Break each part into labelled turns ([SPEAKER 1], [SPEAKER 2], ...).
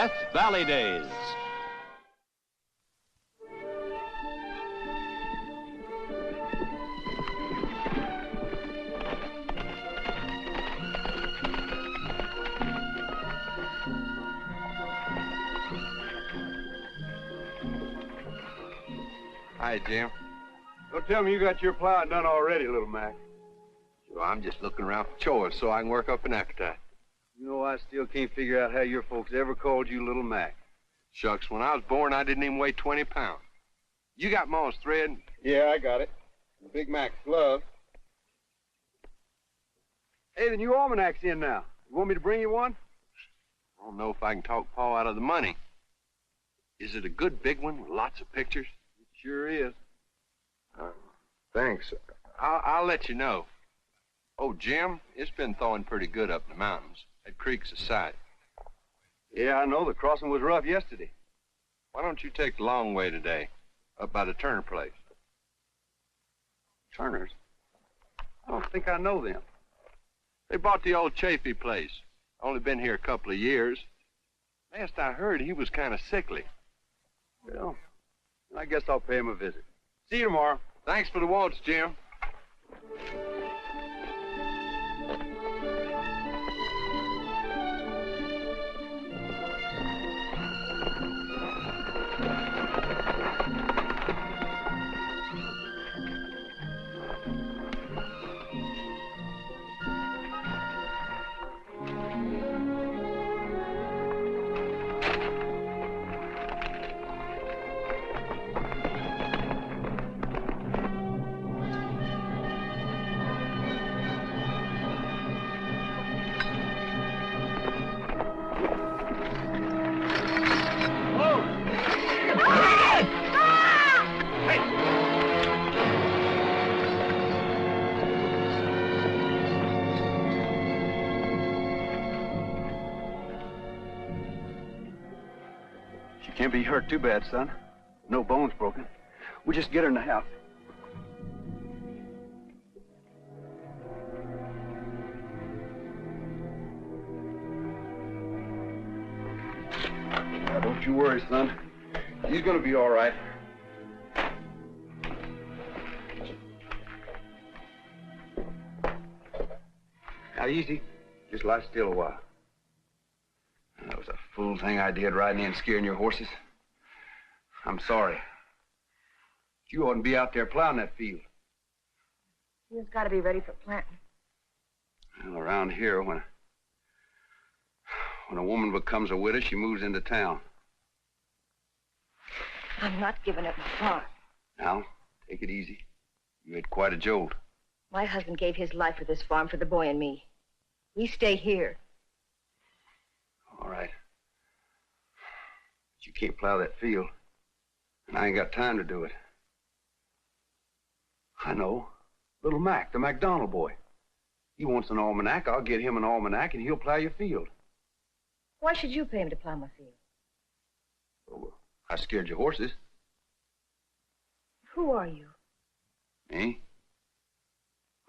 [SPEAKER 1] Death Valley Days.
[SPEAKER 2] Hi, Jim.
[SPEAKER 3] Don't tell me you got your plowing done already, little Mac.
[SPEAKER 2] Well, I'm just looking around for chores so I can work up an appetite.
[SPEAKER 3] You know, I still can't figure out how your folks ever called you Little Mac.
[SPEAKER 2] Shucks, when I was born, I didn't even weigh 20 pounds. You got Ma's thread?
[SPEAKER 3] Yeah, I got it. Big Mac's glove. Hey, the new almanac's in now. You want me to bring you one?
[SPEAKER 2] I don't know if I can talk Pa out of the money. Is it a good big one with lots of pictures?
[SPEAKER 3] It sure is.
[SPEAKER 2] Thanks. I'll let you know. Oh, Jim, it's been thawing pretty good up in the mountains. That creek's a sight.
[SPEAKER 3] Yeah, I know. The crossing was rough yesterday.
[SPEAKER 2] Why don't you take the long way today, up by the Turner place?
[SPEAKER 3] Turner's? I don't think I know them.
[SPEAKER 2] They bought the old Chafee place. Only been here a couple of years. Last I heard, he was kind of sickly.
[SPEAKER 3] Well, I guess I'll pay him a visit. See you tomorrow.
[SPEAKER 2] Thanks for the waltz, Jim.
[SPEAKER 3] Can't be hurt too bad, son. No bones broken. We'll just get her in the house. Now, don't you worry, son. She's gonna be all right. Now, easy. Just lie still a while. That was a fool thing I did, riding in scaring your horses. I'm sorry. You oughtn't be out there plowing that field.
[SPEAKER 4] You've got to be ready for planting.
[SPEAKER 3] Well, around here, when a woman becomes a widow, she moves into town.
[SPEAKER 4] I'm not giving up my farm.
[SPEAKER 3] Now, take it easy. You had quite a jolt.
[SPEAKER 4] My husband gave his life for this farm for the boy and me. We stay here.
[SPEAKER 3] All right. But you can't plow that field. And I ain't got time to do it. I know. Little Mac, the MacDonald boy. He wants an almanac. I'll get him an almanac and he'll plow your field.
[SPEAKER 4] Why should you pay him to plow my field?
[SPEAKER 3] Well, I scared your horses.
[SPEAKER 4] Who are you?
[SPEAKER 3] Me?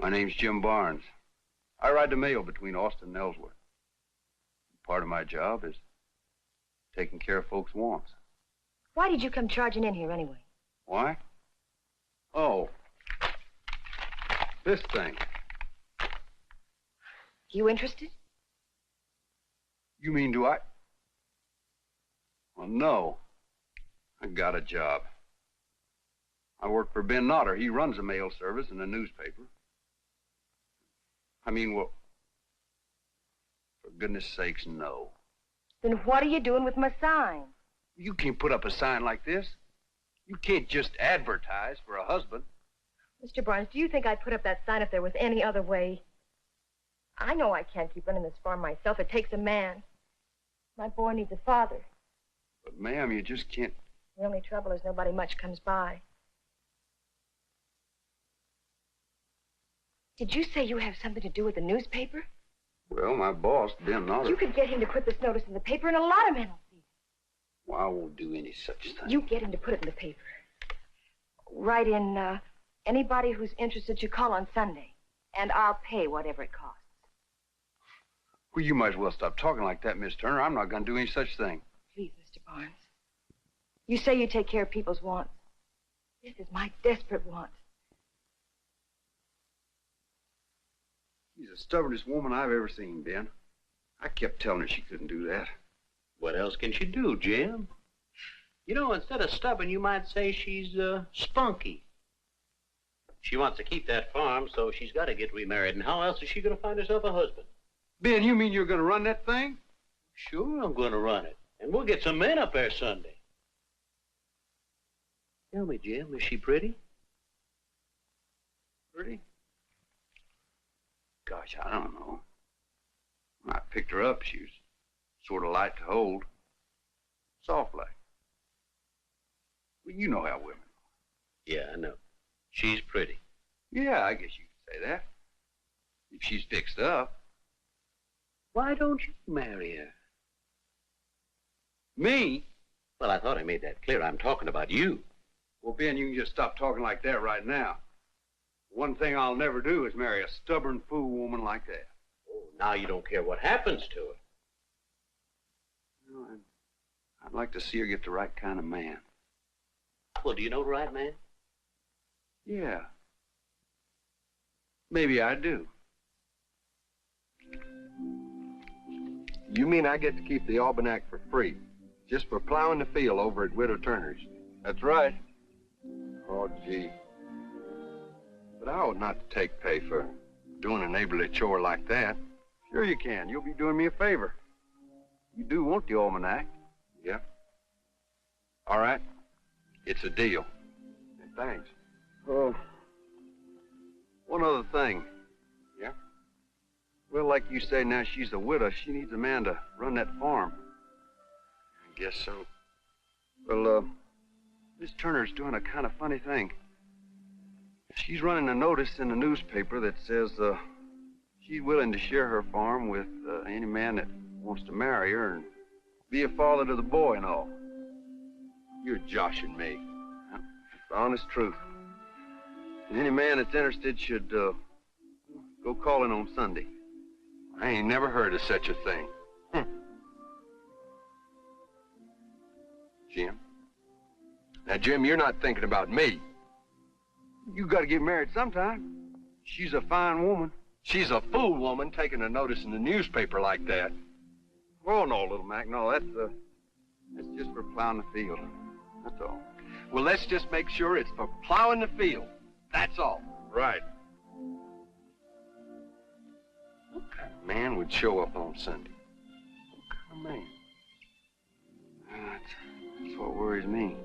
[SPEAKER 3] My name's Jim Barnes. I ride the mail between Austin and Ellsworth. Part of my job is taking care of folks' wants.
[SPEAKER 4] Why did you come charging in here anyway?
[SPEAKER 3] Why? Oh. This thing.
[SPEAKER 4] You interested?
[SPEAKER 3] You mean, do I? Well, no. I got a job. I work for Ben Nodder. He runs a mail service and a newspaper. I mean, well, for goodness sakes, no.
[SPEAKER 4] Then what are you doing with my sign?
[SPEAKER 3] You can't put up a sign like this. You can't just advertise for a husband.
[SPEAKER 4] Mr. Barnes, do you think I'd put up that sign if there was any other way? I know I can't keep running this farm myself. It takes a man. My boy needs a father.
[SPEAKER 3] But, ma'am, you just can't...
[SPEAKER 4] The only trouble is nobody much comes by. Did you say you have something to do with the newspaper?
[SPEAKER 3] Well, my boss, Ben Nodder...
[SPEAKER 4] You could get him to put this notice in the paper and a lot of men will see it.
[SPEAKER 3] Well, I won't do any such thing.
[SPEAKER 4] You get him to put it in the paper. Write in, anybody who's interested should call on Sunday. And I'll pay whatever it costs.
[SPEAKER 3] Well, you might as well stop talking like that, Miss Turner. I'm not going to do any such thing.
[SPEAKER 4] Barnes. You say you take care of people's wants. This is my desperate want.
[SPEAKER 3] She's the stubbornest woman I've ever seen, Ben. I kept telling her she couldn't do that.
[SPEAKER 1] What else can she do, Jim? You know, instead of stubborn, you might say she's, spunky. She wants to keep that farm, so she's got to get remarried. And how else is she going to find herself a husband?
[SPEAKER 3] Ben, you mean you're going to run that thing?
[SPEAKER 1] Sure, I'm going to run it. And we'll get some men up there Sunday. Tell me, Jim, is she pretty?
[SPEAKER 3] Pretty? Gosh, I don't know. When I picked her up, she was sort of light to hold. Soft like. Well, you know how women are.
[SPEAKER 1] Yeah, I know. She's pretty.
[SPEAKER 3] Yeah, I guess you could say that. If she's fixed up.
[SPEAKER 1] Why don't you marry her?
[SPEAKER 3] Me?
[SPEAKER 1] Well, I thought I made that clear. I'm talking about you.
[SPEAKER 3] Well, Ben, you can just stop talking like that right now. One thing I'll never do is marry a stubborn fool woman like that.
[SPEAKER 1] Oh, now you don't care what happens to her.
[SPEAKER 3] You know, I'd like to see her get the right kind of man.
[SPEAKER 1] Well, do you know the right man?
[SPEAKER 3] Yeah. Maybe I do.
[SPEAKER 2] You mean I get to keep the almanac for free, just for plowing the field over at Widow Turner's?
[SPEAKER 3] That's right.
[SPEAKER 2] Oh, gee. But I ought not to take pay for doing a neighborly chore like that.
[SPEAKER 3] Sure you can. You'll be doing me a favor. You do want the almanac.
[SPEAKER 2] Yeah. All right. It's a deal. And thanks.
[SPEAKER 3] Oh, one other thing.
[SPEAKER 2] Yeah?
[SPEAKER 3] Well, like you say, now she's a widow. She needs a man to run that farm.
[SPEAKER 2] I guess so.
[SPEAKER 3] Well, Miss Turner's doing a kind of funny thing. She's running a notice in the newspaper that says, she's willing to share her farm with any man that wants to marry her and be a father to the boy and all.
[SPEAKER 2] You're joshing me.
[SPEAKER 3] It's the honest truth. And any man that's interested should go calling on Sunday.
[SPEAKER 2] I ain't never heard of such a thing. Jim? Now, Jim, you're not thinking about me.
[SPEAKER 3] You got to get married sometime. She's a fine woman.
[SPEAKER 2] She's a fool woman taking a notice in the newspaper like that.
[SPEAKER 3] Oh, no, little Mac, no, that's just for plowing the field. That's all.
[SPEAKER 2] Well, let's just make sure it's for plowing the field. That's all.
[SPEAKER 3] Right.
[SPEAKER 2] What kind of man would show up on Sunday? What kind of man?
[SPEAKER 3] That's what worries me.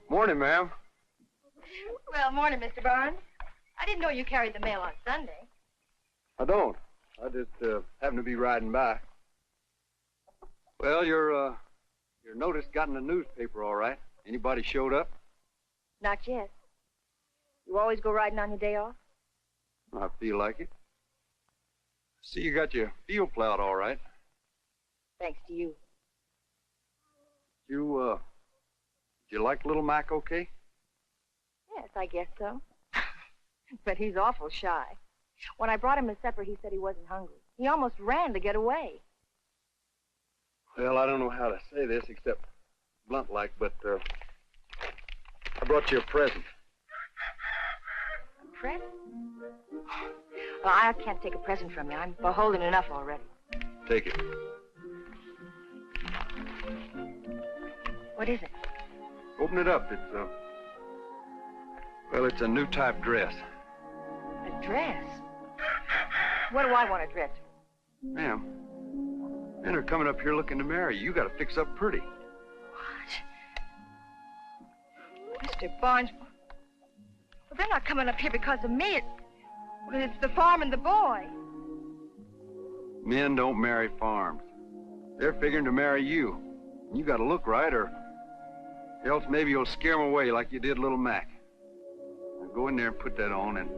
[SPEAKER 3] Morning, ma'am.
[SPEAKER 4] Well, morning, Mr. Barnes. I didn't know you carried the mail on Sunday.
[SPEAKER 3] I don't. I just happen to be riding by. Well, your notice got in the newspaper, all right. Anybody showed up?
[SPEAKER 4] Not yet. You always go riding on your day off?
[SPEAKER 3] I feel like it. See, you got your field plowed all right.
[SPEAKER 4] Thanks to you.
[SPEAKER 3] You like little Mac okay?
[SPEAKER 4] Yes, I guess so. But he's awful shy. When I brought him his supper, he said he wasn't hungry. He almost ran to get away.
[SPEAKER 3] Well, I don't know how to say this except blunt-like, but I brought you a present.
[SPEAKER 4] A present? Well, I can't take a present from you. I'm beholden enough already.
[SPEAKER 3] Take it.
[SPEAKER 4] What is it?
[SPEAKER 3] Open it up. It's a new type dress.
[SPEAKER 4] A dress? What do I want a dress for?
[SPEAKER 3] Ma'am, men are coming up here looking to marry you. You got to fix up pretty.
[SPEAKER 4] What? Mr. Barnes, well, they're not coming up here because of me. It's the farm and the boy.
[SPEAKER 3] Men don't marry farms. They're figuring to marry you. You got to look right, or else maybe you'll scare them away like you did little Mac. Now Go in there and put that on and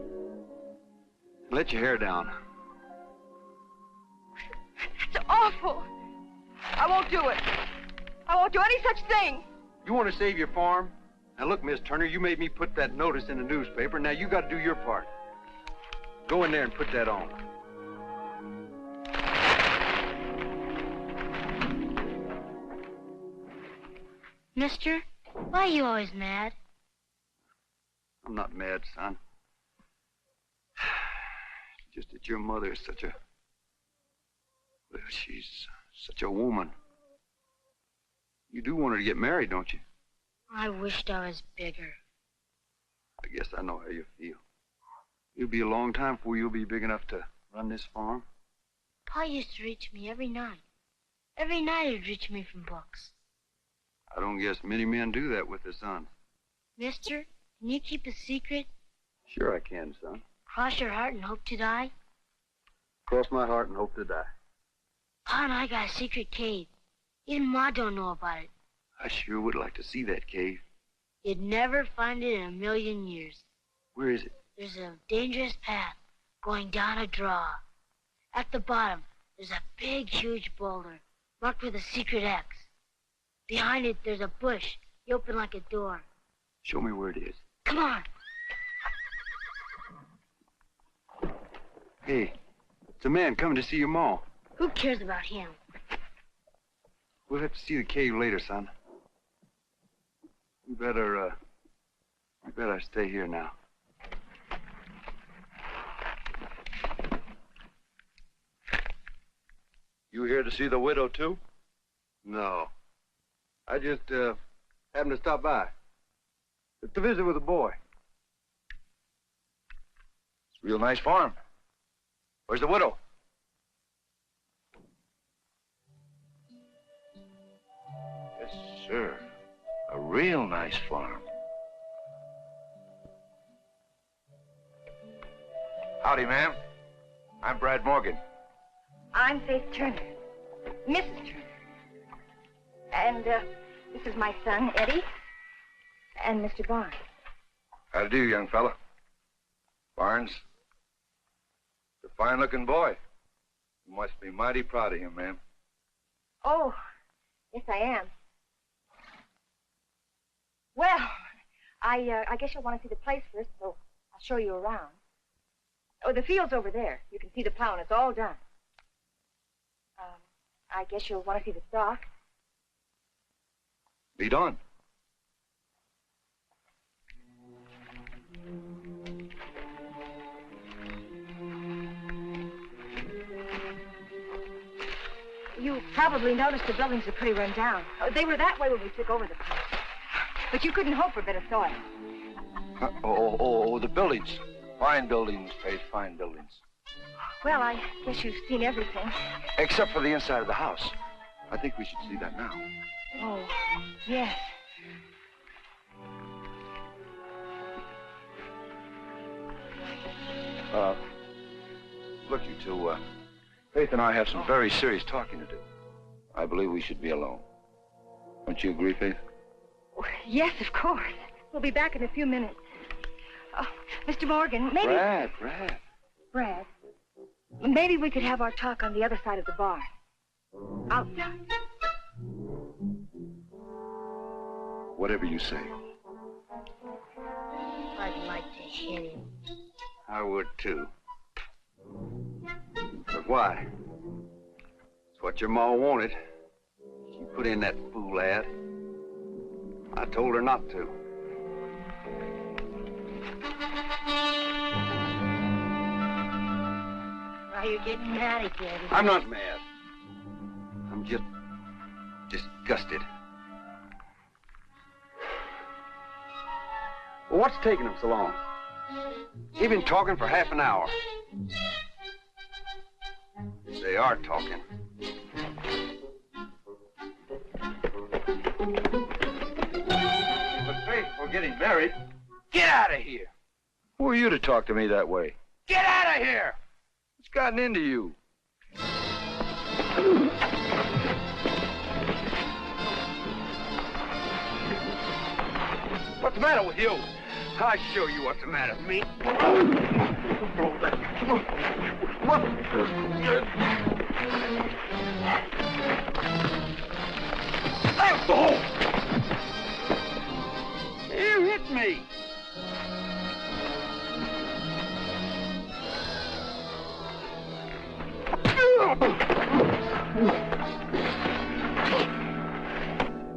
[SPEAKER 3] let your hair down.
[SPEAKER 4] It's awful. I won't do it. I won't do any such thing.
[SPEAKER 3] You want to save your farm? Now look, Miss Turner, you made me put that notice in the newspaper. Now you got to do your part. Go in there and put that on.
[SPEAKER 5] Mister, why are you always mad?
[SPEAKER 3] I'm not mad, son. Just that your mother is such a... Well, she's such a woman. You do want her to get married, don't you?
[SPEAKER 5] I wished I was bigger.
[SPEAKER 3] I guess I know how you feel. It'll be a long time before you'll be big enough to run this farm.
[SPEAKER 5] Pa used to read to me every night. Every night he'd read to me from books.
[SPEAKER 3] I don't guess many men do that with their sons.
[SPEAKER 5] Mister, can you keep a secret?
[SPEAKER 3] Sure I can, son.
[SPEAKER 5] Cross your heart and hope to die?
[SPEAKER 3] Cross my heart and hope to die.
[SPEAKER 5] Pa and I got a secret cave. Even Ma don't know about it.
[SPEAKER 3] I sure would like to see that cave.
[SPEAKER 5] You'd never find it in a million years.
[SPEAKER 3] Where is it?
[SPEAKER 5] There's a dangerous path going down a draw. At the bottom, there's a big, huge boulder marked with a secret X. Behind it, there's a bush. You open like a door.
[SPEAKER 3] Show me where it is.
[SPEAKER 5] Come on.
[SPEAKER 3] Hey, it's a man coming to see your ma.
[SPEAKER 5] Who cares about him?
[SPEAKER 3] We'll have to see the cave later, son. You better stay here now.
[SPEAKER 2] You here to see the widow, too?
[SPEAKER 3] No. I just, happened to stop by. Just to visit with a boy.
[SPEAKER 2] It's a real nice farm. Where's the widow? Yes, sir. A real nice farm. Howdy, ma'am. I'm Brad Morgan.
[SPEAKER 4] I'm Faith Turner. Mrs. Turner. And, this is my son, Eddie. And Mr. Barnes.
[SPEAKER 2] How do you do, young fella? Barnes? A fine-looking boy. You must be mighty proud of him, ma'am.
[SPEAKER 4] Oh, yes, I am. Well, I guess you'll want to see the place first, so I'll show you around. Oh, the field's over there. You can see the plow, and it's all done. I guess you'll want to see the stock.
[SPEAKER 2] Lead on.
[SPEAKER 4] You probably noticed the buildings are pretty run down. They were that way when we took over the place. But you couldn't hope for better soil.
[SPEAKER 2] The buildings. Fine buildings, Faith, fine buildings.
[SPEAKER 4] Well, I guess you've seen everything.
[SPEAKER 2] Except for the inside of the house. I think we should see that now.
[SPEAKER 4] Oh, yes.
[SPEAKER 2] Look, you two, Faith and I have some very serious talking to do. I believe we should be alone. Don't you agree, Faith?
[SPEAKER 4] Oh, yes, of course. We'll be back in a few minutes. Oh, Mr. Morgan, maybe... Brad, maybe we could have our talk on the other side of the barn. Outside.
[SPEAKER 2] Whatever you say.
[SPEAKER 5] I'd like to hit him.
[SPEAKER 3] I would, too. But why? It's what your ma wanted. She put in that fool ad. I told her not to.
[SPEAKER 5] Now you're getting mad again.
[SPEAKER 3] I'm not mad. I'm just disgusted. Well, what's taking them so long? They've been talking for half an hour. They are talking.
[SPEAKER 2] But Faith, we're getting married. Get out of here. Who are you to talk to me that way? Get out of here! What's gotten into you? What's the matter with you?
[SPEAKER 3] I'll show you what's the matter with me. You hit me.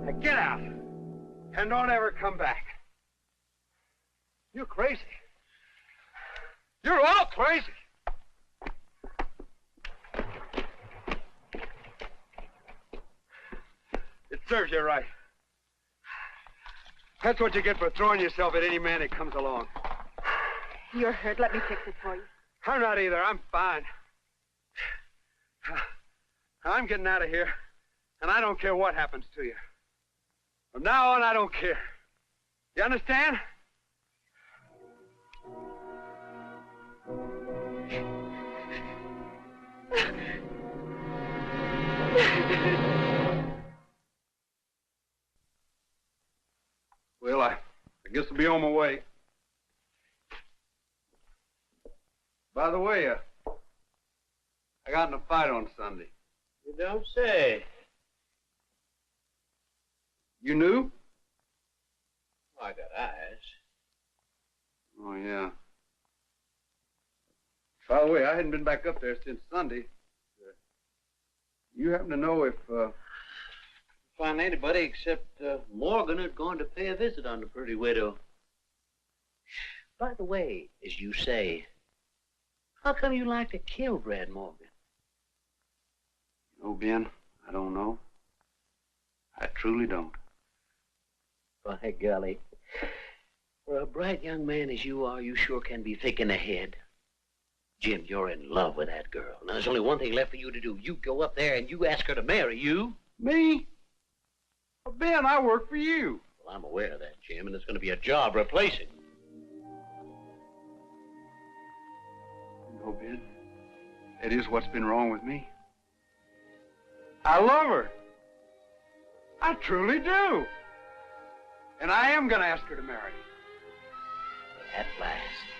[SPEAKER 3] Now get out and don't ever come back. You're crazy. You're all crazy. It serves you right. That's what you get for throwing yourself at any man that comes along.
[SPEAKER 4] You're hurt. Let me fix it for you.
[SPEAKER 3] I'm not either. I'm fine. I'm getting out of here, and I don't care what happens to you. From now on, I don't care. You understand? Well, I guess I'll be on my way. By the way, I got in a fight on Sunday.
[SPEAKER 1] You don't say.
[SPEAKER 3] You knew?
[SPEAKER 1] I got eyes.
[SPEAKER 3] Oh, yeah. By the way, I hadn't been back up there since Sunday. You happen to know if,
[SPEAKER 1] Find anybody except Morgan is going to pay a visit on the pretty widow. By the way, as you say, how come you like to kill Brad Morgan?
[SPEAKER 3] Oh, Ben, I don't know. I truly don't.
[SPEAKER 1] By golly. For a bright young man as you are, you sure can be thinking ahead. Jim, you're in love with that girl. Now, there's only one thing left for you to do. You go up there and you ask her to marry you.
[SPEAKER 3] Me? Well, Ben, I work for you.
[SPEAKER 1] Well, I'm aware of that, Jim, and it's going to be a job replacing.
[SPEAKER 3] No, Ben. That is what's been wrong with me. I love her. I truly do. And I am going to ask her to marry me.
[SPEAKER 1] At last.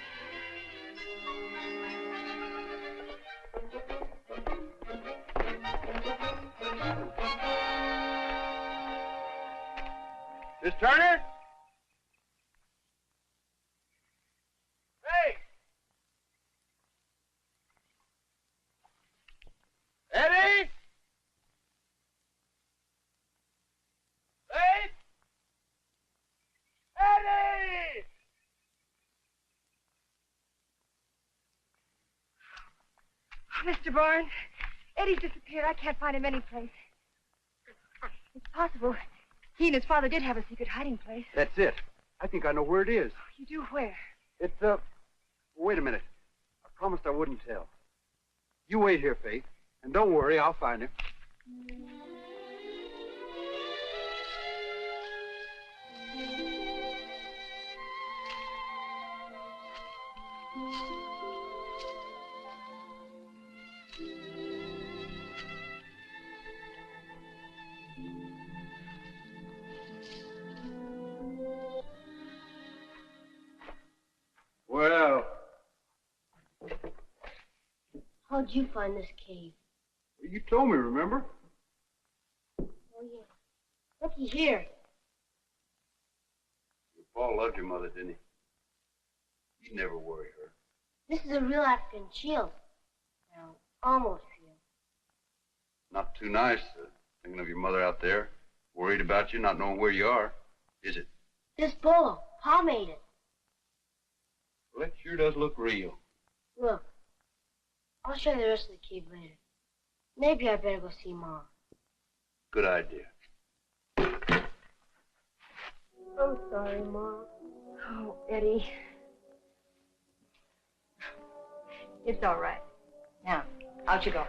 [SPEAKER 3] Miss Turner? Hey! Eddie? Hey! Eddie!
[SPEAKER 4] Oh, Mr. Barnes, Eddie's disappeared. I can't find him anyplace. It's possible he and his father did have a secret hiding place.
[SPEAKER 3] That's it. I think I know where it is.
[SPEAKER 4] You do where?
[SPEAKER 3] It's, wait a minute. I promised I wouldn't tell. You wait here, Faith, and don't worry, I'll find him. Well,
[SPEAKER 5] How'd you find this cave?
[SPEAKER 3] you told me, remember?
[SPEAKER 5] Oh, yeah. Looky here.
[SPEAKER 3] Paul loved your mother, didn't he? You never worry her.
[SPEAKER 5] This is a real African shield. Now, almost real.
[SPEAKER 3] Not too nice, thinking of your mother out there, worried about you, not knowing where you are, is it?
[SPEAKER 5] This bolo, Pa made it.
[SPEAKER 3] Well, it sure does look real.
[SPEAKER 5] Look, I'll show you the rest of the cave later. Maybe I better go see Mom.
[SPEAKER 3] Good idea.
[SPEAKER 5] I'm sorry, Mom.
[SPEAKER 4] Oh, Eddie. It's all right. Now, out you go.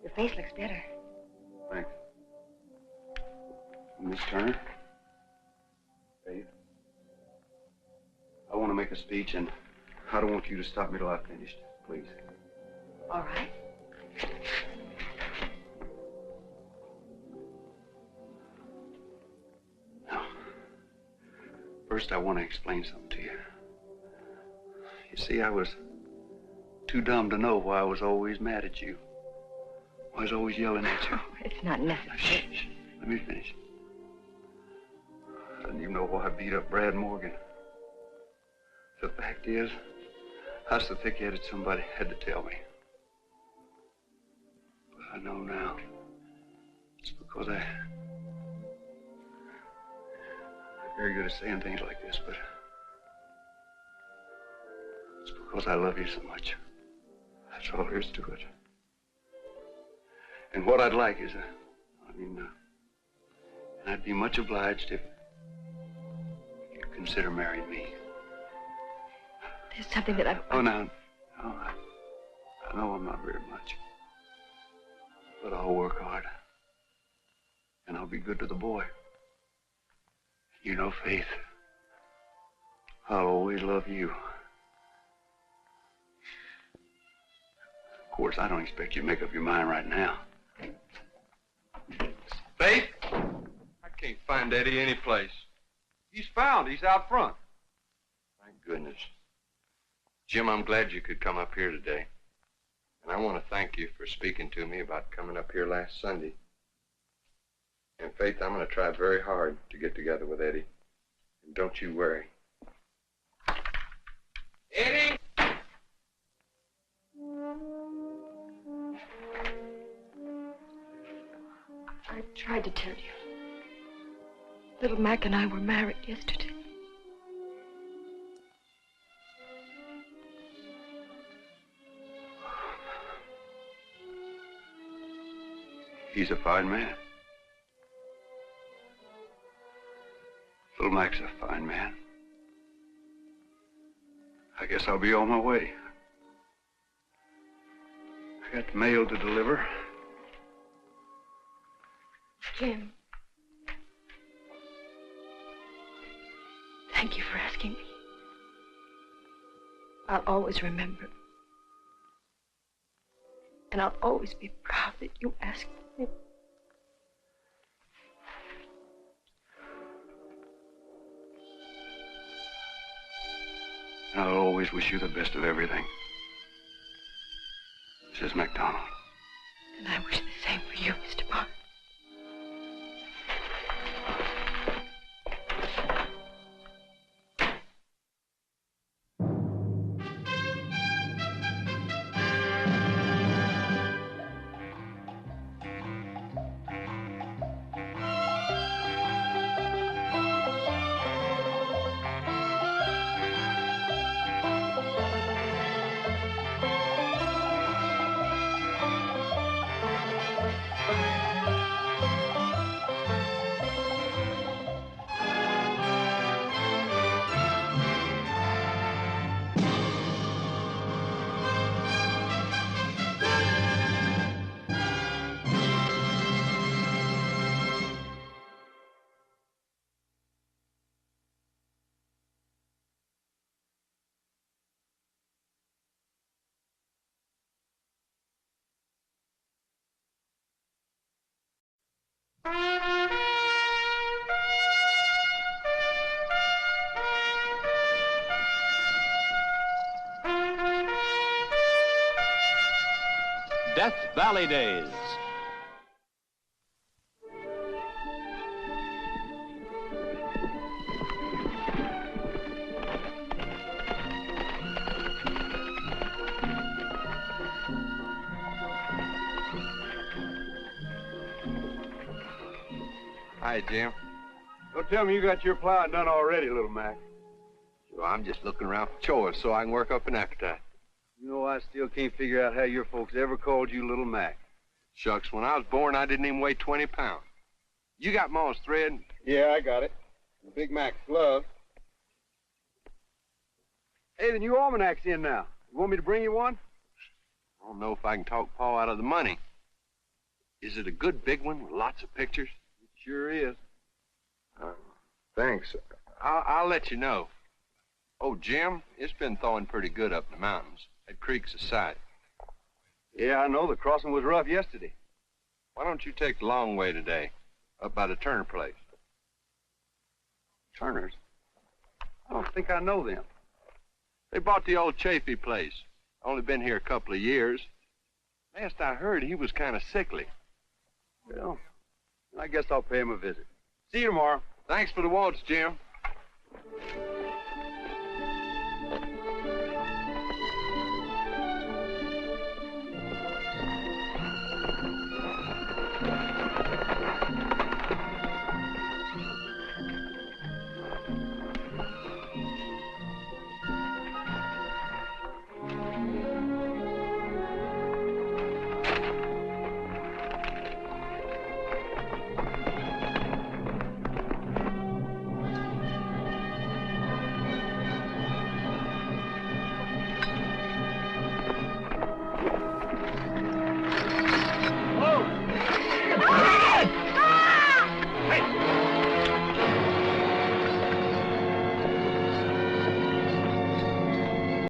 [SPEAKER 4] Your face looks better.
[SPEAKER 3] Thanks. Miss Turner? Faith? I want to make a speech, and I don't want you to stop me till I've finished, please.
[SPEAKER 4] All right.
[SPEAKER 3] First, I want to explain something to you. You see, I was too dumb to know why I was always mad at you. Why I was always yelling at you.
[SPEAKER 4] Oh, it's not necessary.
[SPEAKER 3] Shh. Let me finish. I didn't even know why I beat up Brad Morgan. The fact is, I was so thick-headed somebody had to tell me. But I know now. It's because I'm very good at saying things like this, but it's because I love you so much. That's all there is to it. And what I'd like is, I'd be much obliged if you'd consider marrying me.
[SPEAKER 4] There's something that
[SPEAKER 3] Oh, no, I know I'm not very much. But I'll work hard. And I'll be good to the boy. You know, Faith, I'll always love you. Of course, I don't expect you to make up your mind right now.
[SPEAKER 6] Faith? I can't find Eddie anyplace.
[SPEAKER 3] He's found. He's out front.
[SPEAKER 6] Thank goodness. Jim, I'm glad you could come up here today. And I want to thank you for speaking to me about coming up here last Sunday. And Faith, I'm going to try very hard to get together with Eddie. And don't you worry. Eddie!
[SPEAKER 4] I tried to tell you. Little Mac and I were married yesterday.
[SPEAKER 3] He's a fine man. Little Mac's a fine man. I guess I'll be on my way. I got mail to deliver.
[SPEAKER 4] Jim. Thank you for asking me. I'll always remember. And I'll always be proud that you asked me.
[SPEAKER 3] And I'll always wish you the best of everything. Mrs. MacDonald.
[SPEAKER 4] And I wish the same for you, Mr. Martin.
[SPEAKER 1] Death Valley Days.
[SPEAKER 6] Hi, Jim.
[SPEAKER 3] Don't tell me you got your plowing done already, little Mac.
[SPEAKER 6] Well, I'm just looking around for chores so I can work up an appetite.
[SPEAKER 3] You know, I still can't figure out how your folks ever called you Little Mac.
[SPEAKER 6] Shucks, when I was born, I didn't even weigh 20 pounds. You got Ma's thread?
[SPEAKER 3] Yeah, I got it. Big Mac's glove. Hey, the new almanac's in now. You want me to bring you one?
[SPEAKER 6] I don't know if I can talk Pa out of the money. Is it a good big one with lots of pictures?
[SPEAKER 3] It sure is.
[SPEAKER 6] Thanks. I'll let you know. Oh, Jim, it's been thawing pretty good up in the mountains. That creek's a sight.
[SPEAKER 3] Yeah, I know. The crossing was rough yesterday.
[SPEAKER 6] Why don't you take the long way today, up by the Turner place?
[SPEAKER 3] Turner's? think I know them. They bought the old Chafee place. Only been here a couple of years.
[SPEAKER 6] Last I heard, he was kind of sickly.
[SPEAKER 3] Well, I guess I'll pay him a visit. See you tomorrow.
[SPEAKER 6] Thanks for the waltz, Jim.